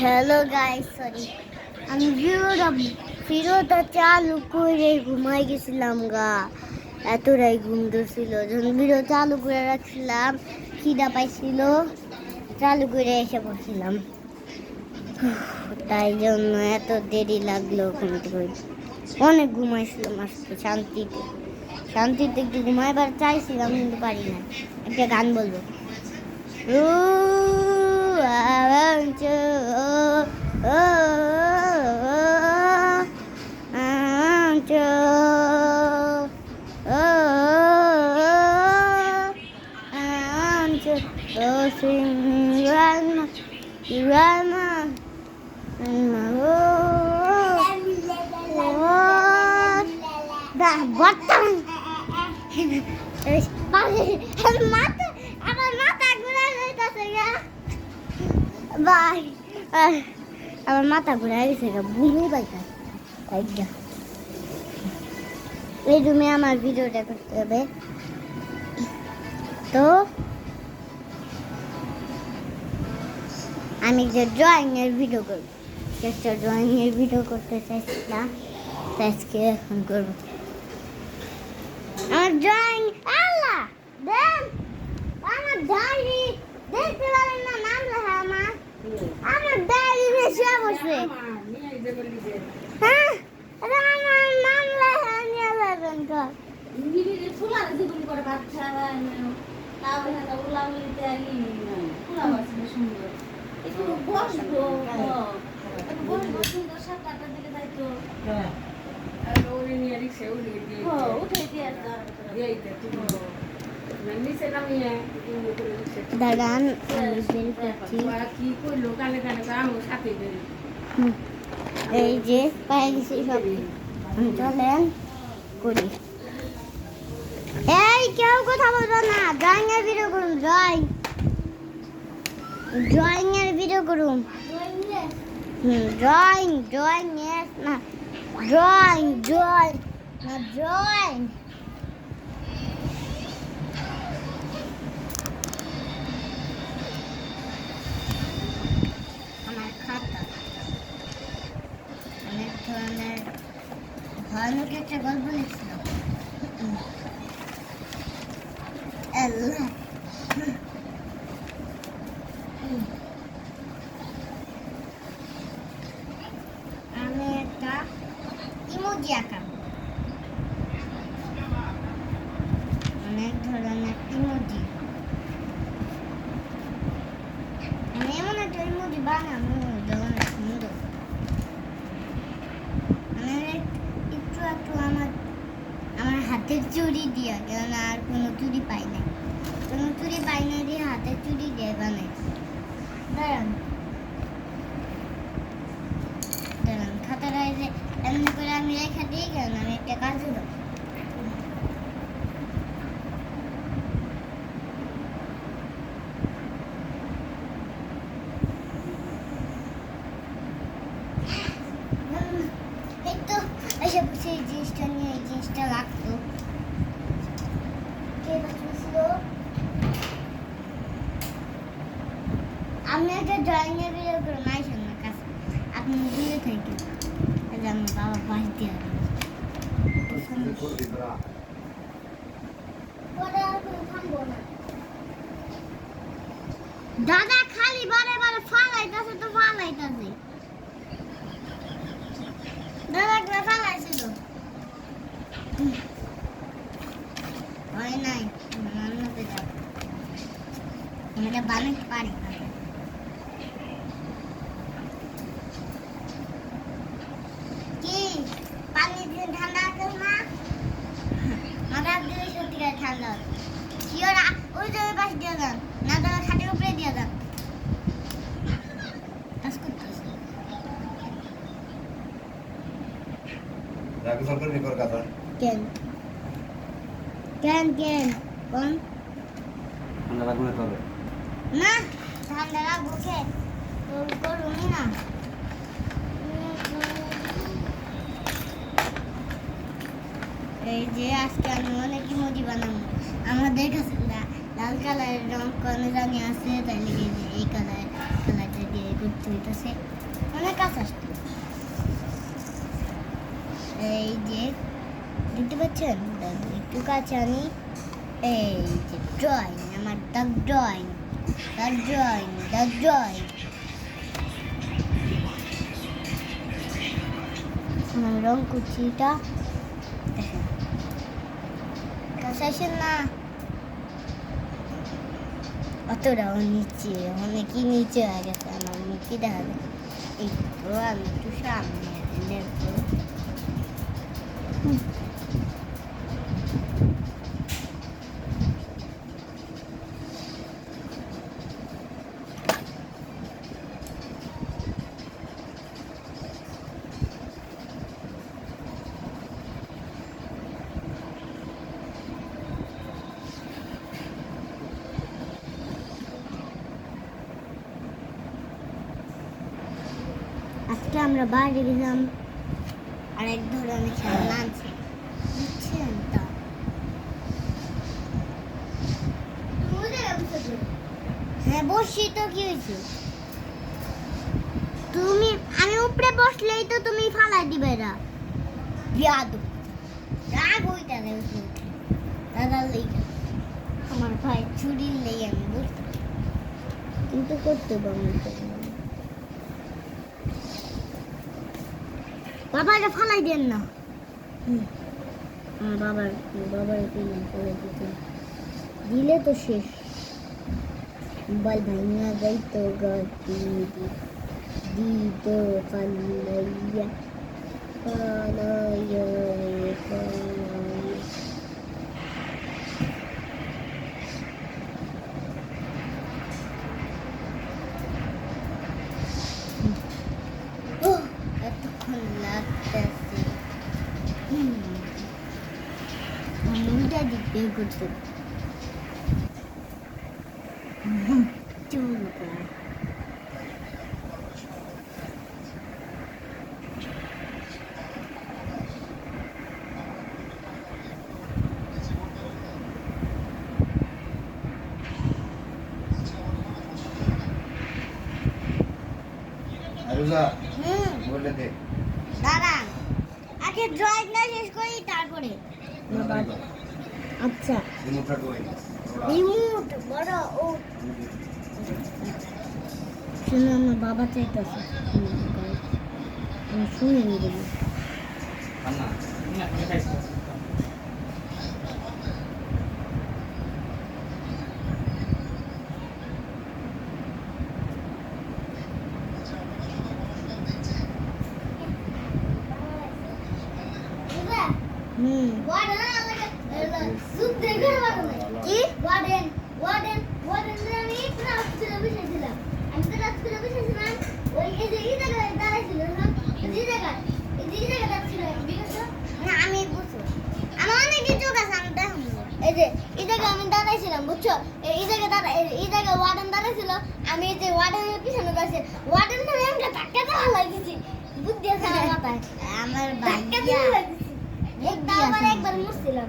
Hello guys, sorry আমি ভিডিওটা চালু করে ঘুমাই গেছিলাম গা। এতটাই ঘুম ধরছিল, যখন ভিডিও চালু করে রাখছিলাম খিদা পাইছিল, চালু করে এসে পড়ছিলাম, তাই জন্য এত দেরি লাগলো ঘুম থেকে। অনেক ঘুমাইছিলাম আজকে, শান্তিতে শান্তিতে একটু ঘুমাইবার চাইছিলাম কিন্তু পারি না। একটা গান বলবো। আমার মাথা ঘুরে গেছে, ভুলই পাইতাম। এই রুমে আমার ভিডিওটা করতে হবে, তো আমি যে ড্রয়িং এর ভিডিও করব, একটা ড্রয়িং এর ভিডিও করতে চাইছিলাম, আজকে এখন করবো আমার ড্রয়িং। আল্লাহ দেন, আমার ডায়েরি দেখতে পারেন না, নাম লেখা আমার ডায়েরি বেশি বসে। হ্যাঁ, আমার নাম লেখা নিয়ে যাবেন তো। দাঁড়ান, এই যে পায়ে গেছি সব, চলেন করি। এই কেউ কথা বলবো না, ড্রয়িং এর ভিডিও করুন, ড্রয়িং এর ভিডিও করুন। ড্রয়িং না ড্রয়িং না ড্রয়িং। আমার খাতা অনেক ধরনের ভয়ানক একটা গল্প লিখছিলাম। আমি একটা ইমোজি আঁকাবো, অনেক ধরনের ইমোজি। আমি এমন একটা ইমোজি বানাবো যেমন সুন্দর। আমি একটু আমার হাতের চুড়ি দিয়ে, কেন আর কোনো চুড়ি পাই না, দিয়ে হাতের চুড়ি দিয়ে বানাই। দাঁড়ান খাতাটা এমনি করে আমি রেখে দিই, কেন আমি একটা কাজে দেবো। এই তো এসে বসে এই জিনিসটা নিয়ে, এই জিনিসটা লাগতো। আমি একটা ড্রয়িং এর ভিডিও করে নাই আমার কাছে, আপনি দূরে থাকেন, আমার বাবা পাশ দিয়ে দাদা খালি বারে বারে ফালাইতেছে তো ফালাইতেছে, দাদা করে ফালাইছে তো হয় নাই, অন্যতে যাব, আমি এটা বানাতে পারি না। কি পানি দিয়ে ঠান্ডা আছে না, মাথা দিয়ে সত্যিকার ঠান্ডা শিওর। ওই যে ওই পাশ দিয়ে যান, না তো খাটের উপরে দিয়ে যান। কেন কোন ঠান্ডা লাগবে না, ঠান্ডা লাগবো কে করুন না। এই যে আজকে আমি অনেক ইমোজি বানাবো, আমাদের কাছে লাল কালারের রং কোন রঙে আছে তাহলে এই কালারটা দিয়ে করতে হইতেছে অনেক কাজ আসছে এই যে দেখতে পাচ্ছেন একটু কাছে আনি এই যে ড্রয়িং আমার ড্রয়িং আমার রং কুচিটা দেখেন কাছে আসেন না অতটাও নিচে অনেকই নিচে হয়ে গেছে আমার মুখই দেখা যায় একটু আমি একটু সামনে দেখবো আজকে আমরা বাইরে গেলাম আর এক ধরনের খেলনা আনছি বুঝছেন তা হ্যাঁ বসছি তো কি হয়েছে আমি উপরে বসলেই তো তুমি ফালাই দিবে না বিয়াদ রাগ হইতা রে দাদা লেগে আমার ভাই চুরির লেগে আমি বলতে কিন্তু করতে পারবো বাবারে ফালাই দেন না বাবার ফালাই দিতে দিলে তো শেষ মোবাইল ভাঙা যাইতো গাড়ি দিত ফালাইয়া ফালাইয়া রে ফালাইয়া এতক্ষণ লাগতেছে মুখটা দিতে করতে চুল দাঁড়ান আগে ড্রয়িংটা শেষ করি তারপরে আচ্ছা রিমোট বড় ও শুনে আমার বাবা চাইতেছে আমি শুনে নিয়ে দেবো কি ওয়ার্ডেন আমি রাস্তায় বসেছিলাম ওই এই যে এই জায়গায় দাঁড়াইছিল না এই জায়গাটা ছিল না আমি বুঝছো আমার অনেক কিছু কাছে আমি দেখো এই যে এই জায়গায় আমি দাঁড়াইছিলাম বুঝছো এই জায়গায় ওয়ার্ডেন দাঁড়াইছিল আমি এই যে ওয়ার্ডেনের পিছনে দাঁড়াইছি ওয়ার্ডেন ধরে আমাকে ধাক্কা দেওয়া লাগিয়েছি বুদ্ধি আছে আমার মাথায় আমার ভাইয়া একবার মুছছিলাম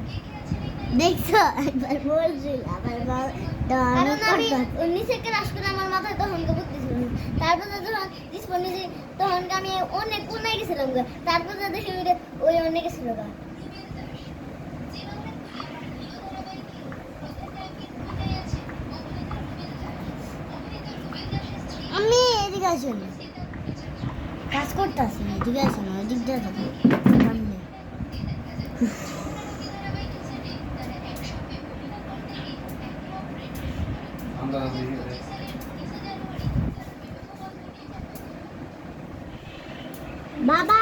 দেখছো একবার বলছিলাম কারণ আমি নিচে ক্রাশ করে আমার মাথায় তখন বুদ্ধি ছিল তারপরে যখন ডিসপোনিজি তখন আমি অনেক কোনায় গেছিলাম তারপরে দেখি ওই অনেক গেছিল আমি এদিকে আসুন কাজ করতেছি এদিকে আসুন ওইদিক দিয়ে যাবো বাবা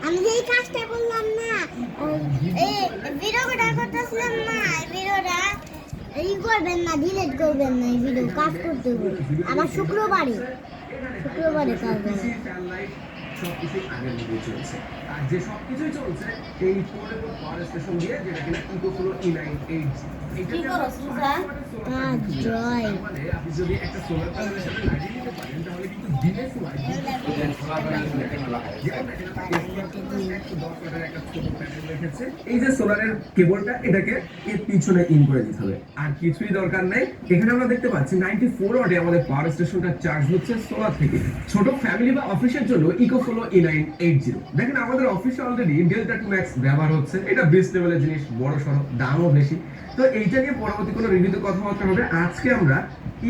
আমি যেই কাজটা বললাম না এই ভিডিওটা করতেছিলাম না এই ভিডিওটা এই করবেন না ডিলিট করবেন না এই ভিডিও কাজ করতে হবে আবার শুক্রবারে কাজ হবে সবকিছু আগের মধ্যে চলছে আর যে সবকিছুই চলছে এই পোর্টেবল পাওয়ার স্টেশন দিয়ে যেটা কিনা ইকোফ্লো E9 8G কি করছ সুজা জয়। মানে আপনি যদি একটা সোলার প্যানেলের সাথে লাগিয়ে নিতে পারেন তাহলে কিন্তু দিনের সময় এই যে সোলারের কেবলটা এটাকে এর পিছনে ইন করে দিতে হবে, আর কিছুই দরকার নেই। এখানে আমরা দেখতে পাচ্ছি 94 ওয়াটে আমাদের পাওয়ার স্টেশনটা চার্জ হচ্ছে সোলার থেকে। ছোট ফ্যামিলি বা অফিসের জন্য ইকোফ্লো E980। দেখেন আমাদের অফিসে অলরেডি ডেল্টা 2 ম্যাক্স ব্যবহার হচ্ছে, এটা বেস্ট লেভেলের জিনিস, বড় সড়ো, দামও বেশি। তো এইটা নিয়ে পরবর্তী কোনো রিভিউতে কথাবার্তা হবে। আজকে আমরা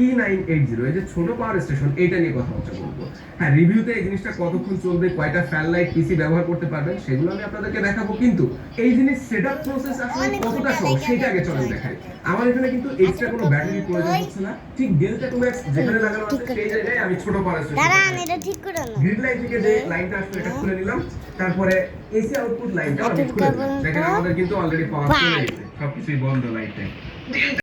E980 এই যে ছোট পাওয়ার স্টেশন এটা নিয়ে কথাবার্তা বলবো। হ্যাঁ, রিভিউতে এই জিনিসটা কতক্ষণ চলবে, কয়টা ফ্যান লাইট পিসি ব্যবহার করতে পারবেন সেগুলো আমি আপনাদেরকে দেখাবো, কিন্তু এই জিনিস সেটআপ প্রসেস আসলে কতটা সহজ সেটা আগে চলেন দেখাই। আমার এখানে কিন্তু এক্সট্রা কোনো ব্যাটারি প্রয়োজন হচ্ছে না, ঠিক ডেল্টা 2 ম্যাক্স যেখানে লাগানো আছে সেই জায়গায় আমি ছোট পাওয়ার দাঁড়ান, স্টেশন এটা ঠিক করে না। গ্রিড লাইন থেকে যে লাইনটা আসলে এটা খুলে নিলাম, তারপরে এসি আউটপুট লাইনটা আমি খুলে দিলাম। দেখেন আমাদের কিন্তু অলরেডি পাওয়ার চলে গেছে, সবকিছুই বন্ধ লাইটে।